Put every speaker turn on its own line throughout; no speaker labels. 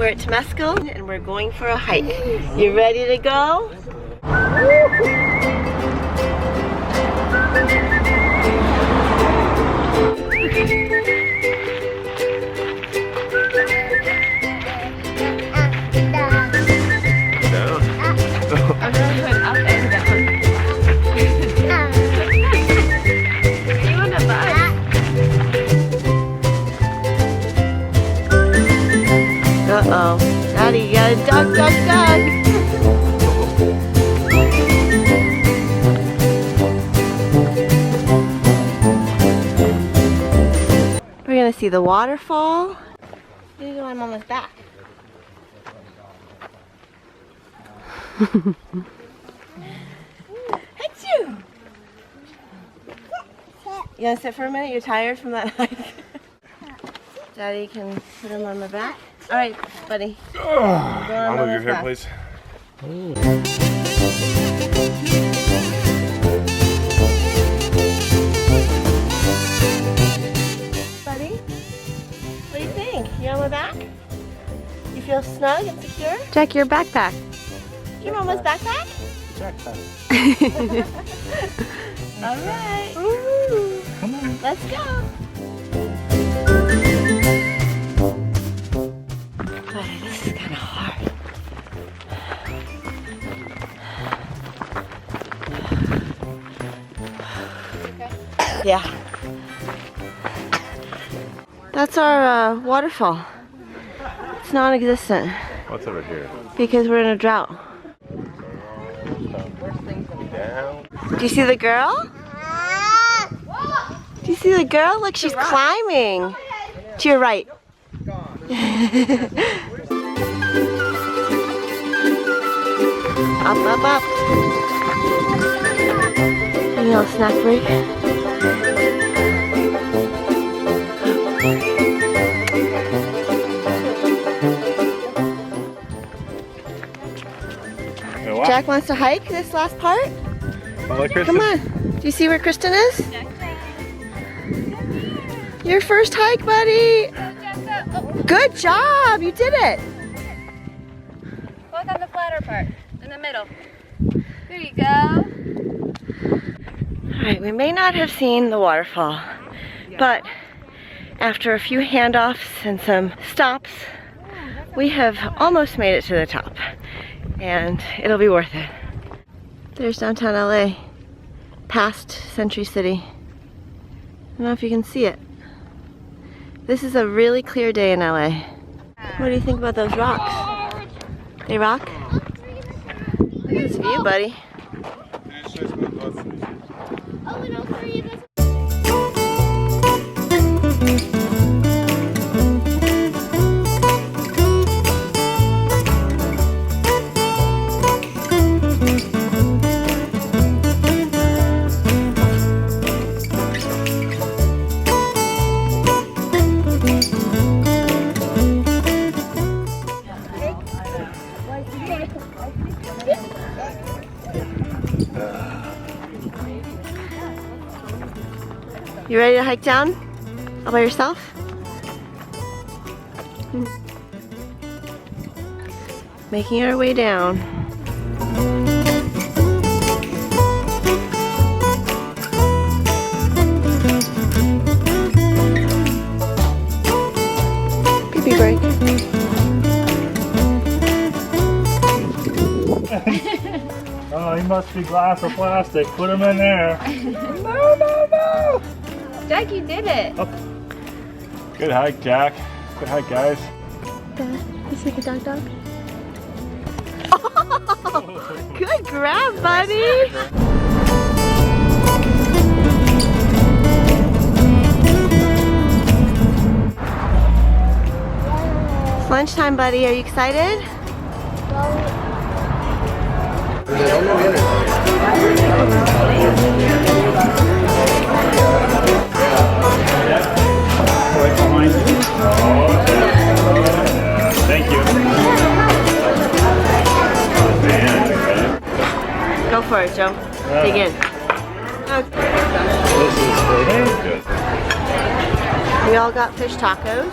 We're at Temescal and we're going for a hike. You ready to go?
I'm going to put up and down. You want a bus?
Uh-oh. Daddy, you got a dog. We're gonna see the waterfall. I'm gonna go on Mama's back. Achoo! You gonna sit for a minute? You're tired from that hike? Daddy can put him on the back. All right, buddy.
I'll move your hair, please.
Buddy, what do you think? You on my back? You feel snug and secure?
Check your backpack.
Your mama's backpack?
Backpack.
All right.
Come on.
Let's go. Buddy, this is kind of hard. Yeah. That's our waterfall. It's non-existent
What's over here?
because we're in a drought.
Down.
Do you see the girl? Do you see the girl? Look, she's climbing. To your right. Up. You know, snack break. Jack wants to hike this last part. Come on. Do you see where Kristen is? Your first hike, buddy. Good job. You did it.
Walk on the flatter part, in the middle. There you go.
All right, we may not have seen the waterfall, but after a few handoffs and some stops, we have almost made it to the top, and it'll be worth it. There's downtown LA, past Century City. I don't know if you can see it. This is a really clear day in LA. What do you think about those rocks? They rock? Look at this view, buddy. You ready to hike down all by yourself? Making our way down. Pee-pee break.
Oh, he must be glass or plastic. Put him in there. No.
Jack, you did it.
Up. Good hike, Jack. Good hike, guys.
It's like a dog. Oh, good grab, buddy. It's lunchtime, buddy. Are you excited?
Thank you.
Go for it, Joe. Dig in.
This is for him. Good.
We all got fish tacos.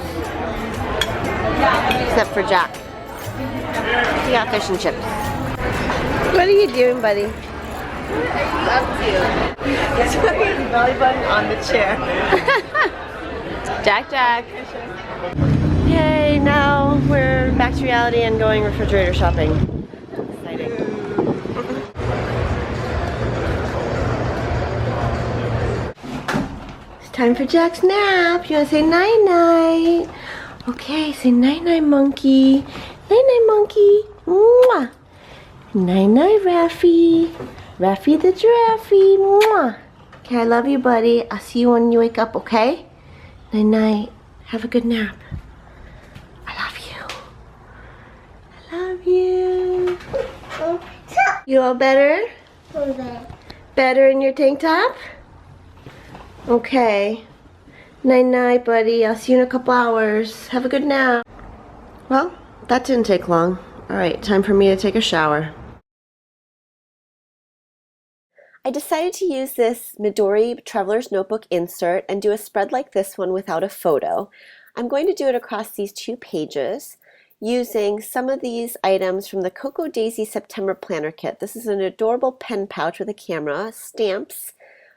Except for Jack. He got fish and chips. What are you doing, buddy?
What are you up to?
He's putting his belly button on the chair.
Jack.
Yay, now we're back to reality and going refrigerator shopping. Exciting. It's time for Jack's nap. You want to say night-night? Okay, say night-night, monkey. Night-night, monkey. Mwah. Night-night, Raffy. Raffy the giraffe. Mwah. Okay, I love you, buddy. I'll see you when you wake up, okay? Night-night. Have a good nap. I love you. I love you. You all better? Better in your tank top? Okay. Night-night, buddy. I'll see you in a couple hours. Have a good nap. Well, that didn't take long. Alright, time for me to take a shower. I decided to use this Midori Traveler's Notebook insert and do a spread like this one without a photo. I'm going to do it across these 2 pages using some of these items from the Cocoa Daisy September Planner Kit. This is an adorable pen pouch with a camera, stamps,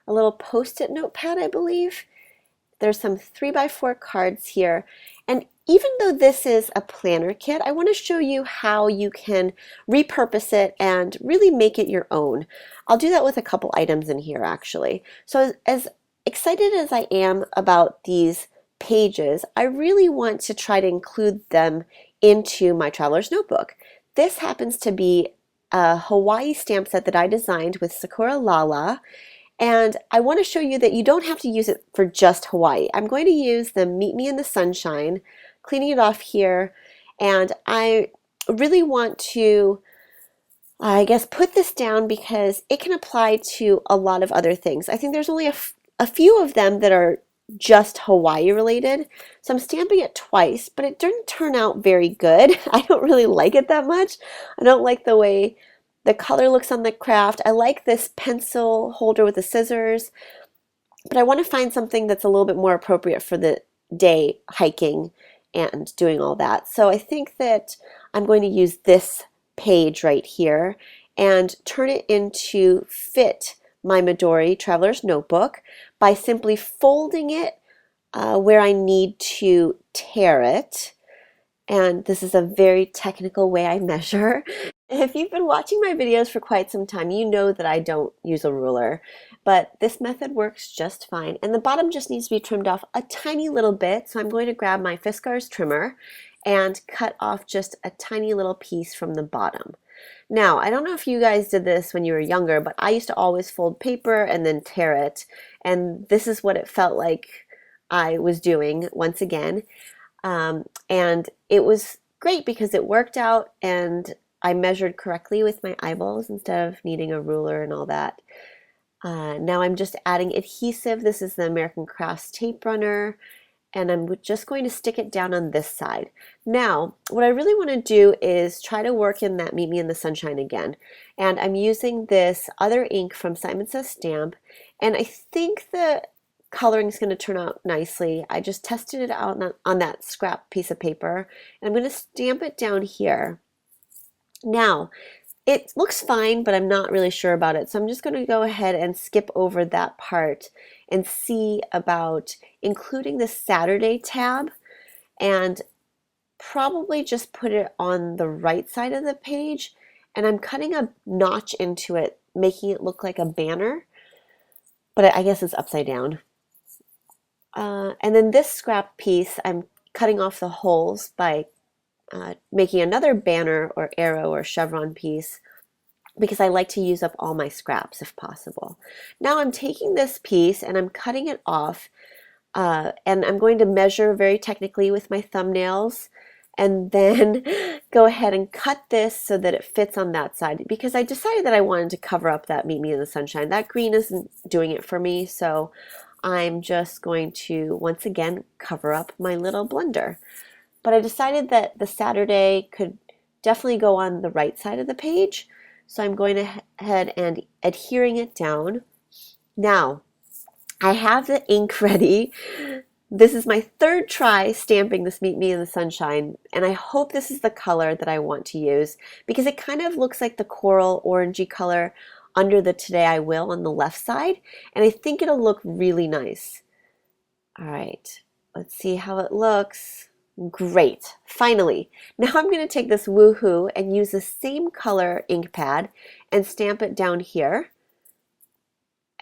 a little post-it notepad, I believe. There's some 3x4 cards here, and even though this is a planner kit, I want to show you how you can repurpose it and really make it your own. I'll do that with a couple items in here actually. So as excited as I am about these pages, I really want to try to include them into my traveler's notebook. This happens to be a Hawaii stamp set that I designed with Sakura Lala. And I want to show you that you don't have to use it for just Hawaii. I'm going to use the Meet Me in the Sunshine, cleaning it off here, and I really want to, I guess, put this down because it can apply to a lot of other things. I think there's only a few of them that are just Hawaii related, so I'm stamping it twice, but it didn't turn out very good. I don't really like it that much. I don't like the way the color looks on the craft. I like this pencil holder with the scissors, but I want to find something that's a little bit more appropriate for the day hiking and doing all that. So I think that I'm going to use this page right here and turn it into fit my Midori Traveler's Notebook by simply folding it where I need to tear it. And this is a very technical way I measure. If you've been watching my videos for quite some time, you know that I don't use a ruler, but this method works just fine. And the bottom just needs to be trimmed off a tiny little bit. So I'm going to grab my Fiskars trimmer and cut off just a tiny little piece from the bottom. Now, I don't know if you guys did this when you were younger, but I used to always fold paper and then tear it. And this is what it felt like I was doing once again. And it was great because it worked out and I measured correctly with my eyeballs instead of needing a ruler and all that. Now I'm just adding adhesive. This is the American Crafts tape runner, and I'm just going to stick it down on this side. Now, what I really want to do is try to work in that Meet Me in the Sunshine again. And I'm using this other ink from Simon Says Stamp, and I think the coloring is going to turn out nicely. I just tested it out on that scrap piece of paper, and I'm going to stamp it down here. Now, it looks fine, but I'm not really sure about it. So I'm just going to go ahead and skip over that part and see about including the Saturday tab and probably just put it on the right side of the page. And I'm cutting a notch into it, making it look like a banner, but I guess it's upside down. And then this scrap piece, I'm cutting off the holes by making another banner or arrow or chevron piece because I like to use up all my scraps if possible. Now I'm taking this piece and I'm cutting it off and I'm going to measure very technically with my thumbnails and then go ahead and cut this so that it fits on that side because I decided that I wanted to cover up that Meet Me in the Sunshine. That green isn't doing it for me, so I'm just going to once again cover up my little blender. But I decided that the Saturday could definitely go on the right side of the page. So I'm going ahead and adhering it down. Now, I have the ink ready. This is my third try stamping this Meet Me in the Sunshine, and I hope this is the color that I want to use because it kind of looks like the coral orangey color under the Today I Will on the left side, and I think it'll look really nice. All right, let's see how it looks. Great, finally. Now I'm going to take this Woohoo and use the same color ink pad and stamp it down here.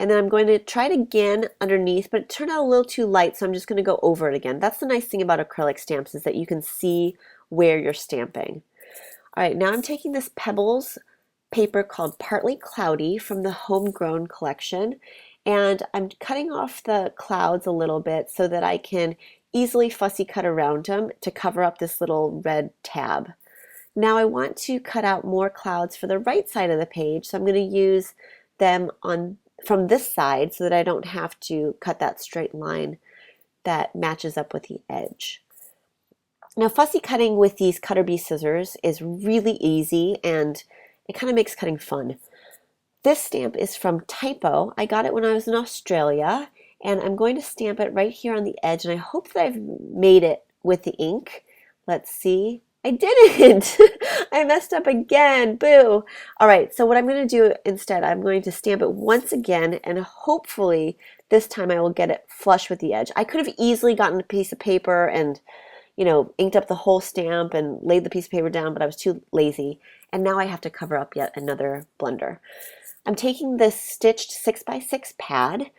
And then I'm going to try it again underneath, but it turned out a little too light, so I'm just going to go over it again. That's the nice thing about acrylic stamps is that you can see where you're stamping. All right, now I'm taking this Pebbles paper called Partly Cloudy from the Homegrown collection, and I'm cutting off the clouds a little bit so that I can easily fussy cut around them to cover up this little red tab. Now I want to cut out more clouds for the right side of the page, so I'm going to use them from this side so that I don't have to cut that straight line that matches up with the edge. Now fussy cutting with these Cutter Bee scissors is really easy and it kind of makes cutting fun. This stamp is from Typo. I got it when I was in Australia and I'm going to stamp it right here on the edge, and I hope that I've made it with the ink. Let's see. I didn't! I messed up again, boo! Alright, so what I'm going to do instead, I'm going to stamp it once again, and hopefully this time I will get it flush with the edge. I could have easily gotten a piece of paper and, you know, inked up the whole stamp and laid the piece of paper down, but I was too lazy, and now I have to cover up yet another blunder. I'm taking this stitched 6x6 pad,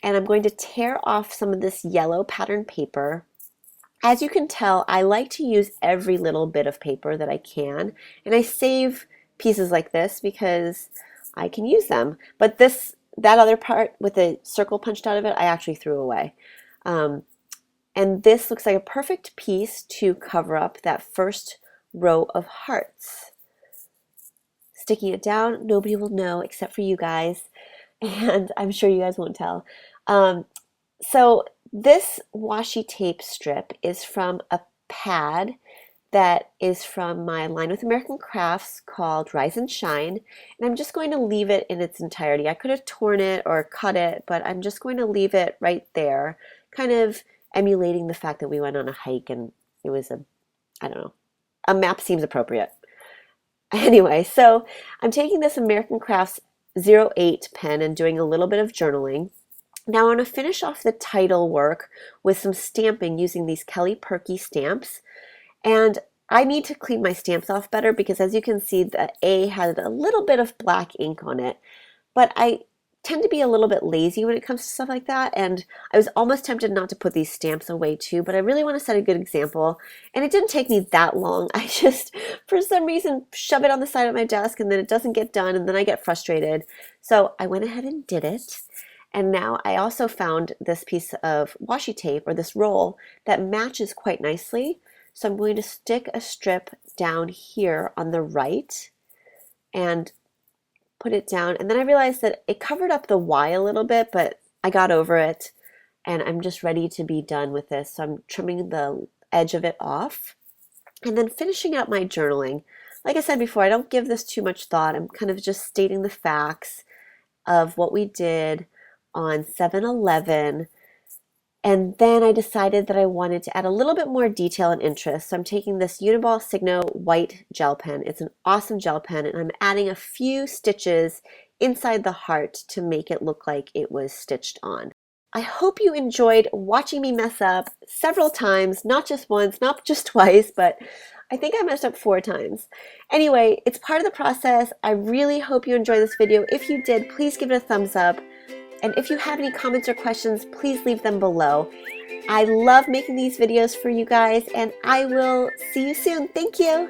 and I'm going to tear off some of this yellow pattern paper. As you can tell, I like to use every little bit of paper that I can, and I save pieces like this because I can use them. But that other part with the circle punched out of it, I actually threw away. And this looks like a perfect piece to cover up that first row of hearts. Sticking it down, nobody will know except for you guys, and I'm sure you guys won't tell. So this washi tape strip is from a pad that is from my line with American Crafts called Rise and Shine, and I'm just going to leave it in its entirety. I could have torn it or cut it, but I'm just going to leave it right there, kind of emulating the fact that we went on a hike and it was I don't know, a map seems appropriate. Anyway, so I'm taking this American Crafts 08 pen and doing a little bit of journaling. Now I want to finish off the title work with some stamping using these Kelly Perky stamps. And I need to clean my stamps off better because, as you can see, the A had a little bit of black ink on it. But I tend to be a little bit lazy when it comes to stuff like that, and I was almost tempted not to put these stamps away too, but I really want to set a good example, and it didn't take me that long. I just, for some reason, shove it on the side of my desk, and then it doesn't get done, and then I get frustrated. So I went ahead and did it, and now I also found this piece of washi tape, or this roll, that matches quite nicely, so I'm going to stick a strip down here on the right, and put it down, and then I realized that it covered up the Y a little bit, but I got over it and I'm just ready to be done with this. So I'm trimming the edge of it off and then finishing up my journaling. Like I said before, I don't give this too much thought. I'm kind of just stating the facts of what we did on 7/11. And then I decided that I wanted to add a little bit more detail and interest. So I'm taking this Uniball Signo white gel pen. It's an awesome gel pen, and I'm adding a few stitches inside the heart to make it look like it was stitched on. I hope you enjoyed watching me mess up several times, not just once, not just twice, but I think I messed up 4 times. Anyway, it's part of the process. I really hope you enjoyed this video. If you did, please give it a thumbs up. And if you have any comments or questions, please leave them below. I love making these videos for you guys, and I will see you soon. Thank you.